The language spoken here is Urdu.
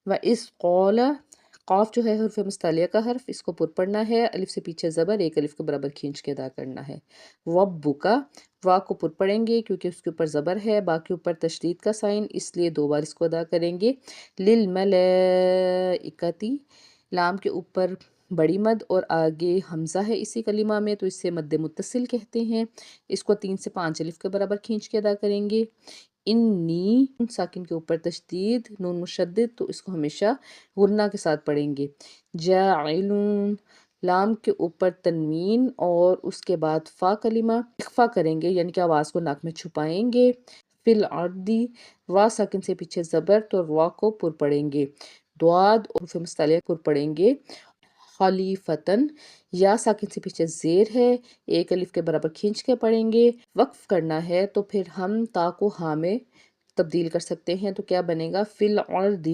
و اس قول، قاف جو ہے حرف مستعلیہ کا حرف، اس کو پر پڑھنا ہے، الف سے پیچھے زبر ایک الف کے برابر کھینچ کے ادا کرنا ہے۔ ربک، وا کو پر پڑھیں گے کیونکہ اس کے اوپر زبر ہے، باقی اوپر تشدید کا سائن، اس لیے دو بار اس کو ادا کریں گے۔ للملائکتی، لام کے اوپر بڑی مد اور آگے حمزہ ہے اسی کلمہ میں، تو اسے مد متصل کہتے ہیں، اس کو 3 سے 5 الف کے برابر کھینچ کے ادا کریں گے۔ انی، ساکن کے اوپر تشدید، نون مشدد، تو اس کو ہمیشہ غنہ کے ساتھ پڑھیں گے۔ جاعلون، لام کے اوپر تنوین اور اس کے بعد فا کلمہ اخفا کریں گے، یعنی کہ آواز کو ناک میں چھپائیں گے۔ فی الارض، را ساکن سے پیچھے زبر، تو را کو پر پڑھیں گے۔ دعاد اور حروف مستعلیہ پر پڑھیں گے۔ خلیفتن، یا ساکن سے پیچھے زیر ہے، ایک الف کے برابر کھینچ کے پڑھیں گے۔ وقف کرنا ہے تو پھر ہم تا کو ہاں میں تبدیل کر سکتے ہیں، تو کیا بنے گا؟ فی الارض